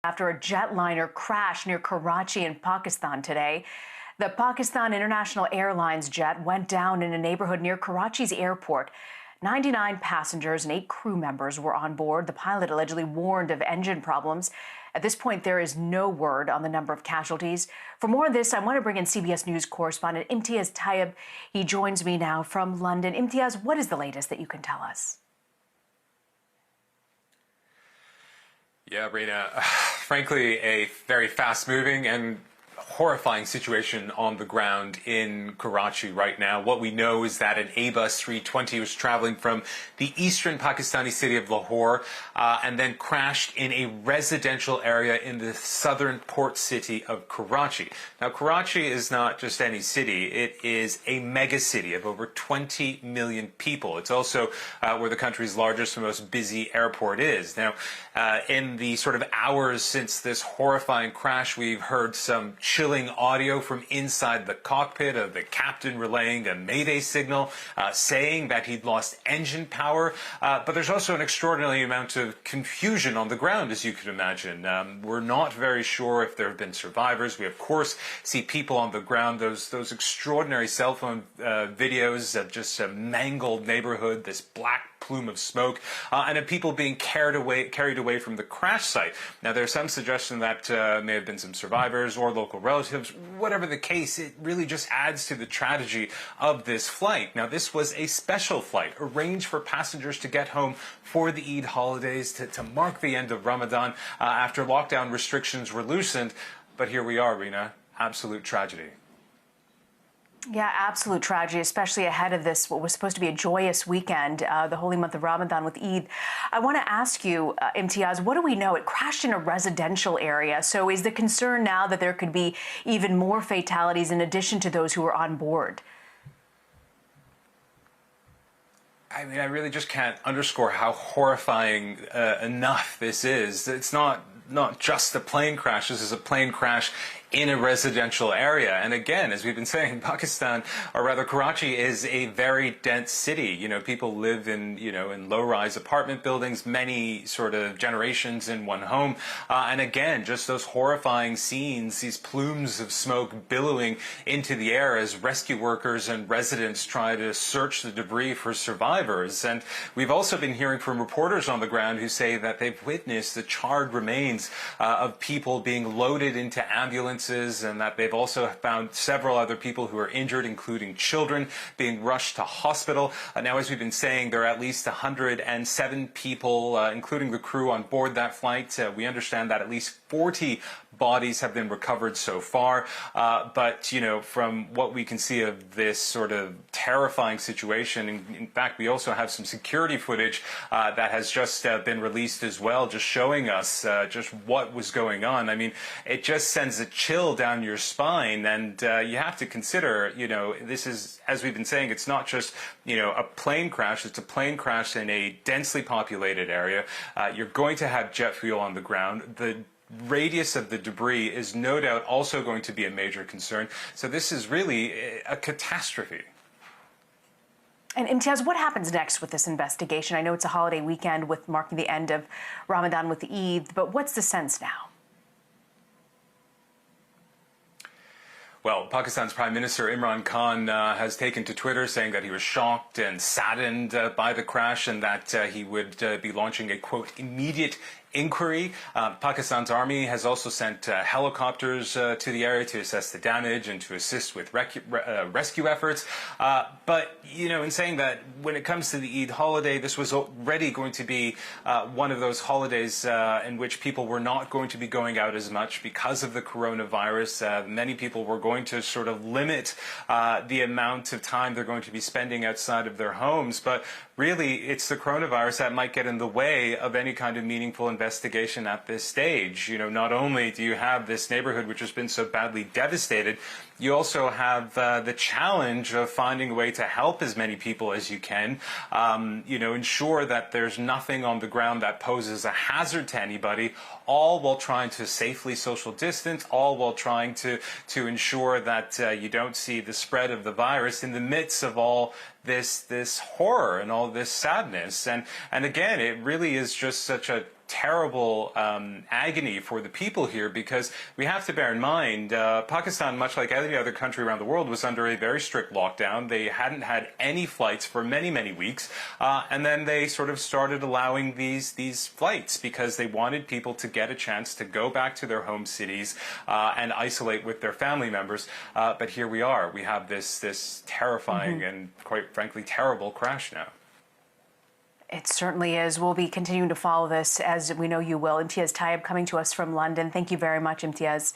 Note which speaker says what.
Speaker 1: After a jetliner crashed near Karachi in Pakistan today. The Pakistan International Airlines jet went down in a neighborhood near Karachi's airport. 99 passengers and 8 crew members were on board. The pilot allegedly warned of engine problems. At this point, there is no word on the number of casualties. For more on this, I want to bring in CBS News correspondent Imtiaz Tayyib. He joins me now from London. Imtiaz, what is the latest that you can tell us?
Speaker 2: Yeah, Rena, frankly, a very fast-moving and horrifying situation on the ground in Karachi right now. What we know is that an Airbus 320 was traveling from the eastern Pakistani city of Lahore and then crashed in a residential area in the southern port city of Karachi. Now, Karachi is not just any city. It is a mega city of over 20 million people. It's also where the country's largest and most busy airport is. Now, in the sort of hours since this horrifying crash, we've heard some chilling audio from inside the cockpit of the captain relaying a mayday signal, saying that he'd lost engine power. But there's also an extraordinary amount of confusion on the ground, as you can imagine. We're not very sure if there have been survivors. We, of course, see people on the ground, those extraordinary cell phone videos of just a mangled neighborhood, this black plume of smoke, and of people being carried away from the crash site. Now, there's some suggestion that may have been some survivors or local relatives. Whatever the case, it really just adds to the tragedy of this flight. Now, this was a special flight arranged for passengers to get home for the Eid holidays to mark the end of Ramadan after lockdown restrictions were loosened. But here we are, Rena. Absolute tragedy.
Speaker 1: Yeah, absolute tragedy, especially ahead of this, what was supposed to be a joyous weekend, the holy month of Ramadan with Eid. I want to ask you, Imtiaz, what do we know? It crashed in a residential area. So is the concern now that there could be even more fatalities in addition to those who were on board?
Speaker 2: I mean, I really just can't underscore how horrifying enough this is. It's not just a plane crash. This is a plane crash in a residential area. And again, as we've been saying, Pakistan, or rather Karachi, is a very dense city. You know, people live in, in low-rise apartment buildings, many sort of generations in one home. And again, just those horrifying scenes, these plumes of smoke billowing into the air as rescue workers and residents try to search the debris for survivors. And we've also been hearing from reporters on the ground who say that they've witnessed the charred remains of people being loaded into ambulances, and that they've also found several other people who are injured, including children, being rushed to hospital. Now, as we've been saying, there are at least 107 people, including the crew, on board that flight. We understand that at least 40 bodies have been recovered so far. But, from what we can see of this sort of terrifying situation, in fact, we also have some security footage that has just been released as well, just showing us just what was going on. I mean, it just sends a chill down your spine, and you have to consider, this is, as we've been saying, it's not just, a plane crash. It's a plane crash in a densely populated area. You're going to have jet fuel on the ground. The radius of the debris is no doubt also going to be a major concern. So this is really a catastrophe.
Speaker 1: And Imtiaz, what happens next with this investigation? I know it's a holiday weekend with marking the end of Ramadan with Eid, but what's the sense now?
Speaker 2: Well, Pakistan's Prime Minister Imran Khan has taken to Twitter saying that he was shocked and saddened by the crash, and that he would be launching a, quote, immediate inquiry. Pakistan's army has also sent helicopters to the area to assess the damage and to assist with rescue efforts. But, in saying that, when it comes to the Eid holiday, this was already going to be one of those holidays in which people were not going to be going out as much because of the coronavirus. Many people were going to sort of limit the amount of time they're going to be spending outside of their homes. But really, it's the coronavirus that might get in the way of any kind of meaningful investigation at this stage. Not only do you have this neighborhood which has been so badly devastated, you also have the challenge of finding a way to help as many people as you can, ensure that there's nothing on the ground that poses a hazard to anybody, all while trying to safely social distance, all while trying to ensure that you don't see the spread of the virus in the midst of all this horror and all this sadness. And again, it really is just such a terrible agony for the people here, because we have to bear in mind Pakistan, much like any other country around the world, was under a very strict lockdown. They hadn't had any flights for many, many weeks, and then they sort of started allowing these flights because they wanted people to get a chance to go back to their home cities and isolate with their family members. But here we are. We have this terrifying and, quite frankly, terrible crash now.
Speaker 1: It certainly is. We'll be continuing to follow this, as we know you will. Imtiaz Tayyib coming to us from London. Thank you very much, Imtiaz.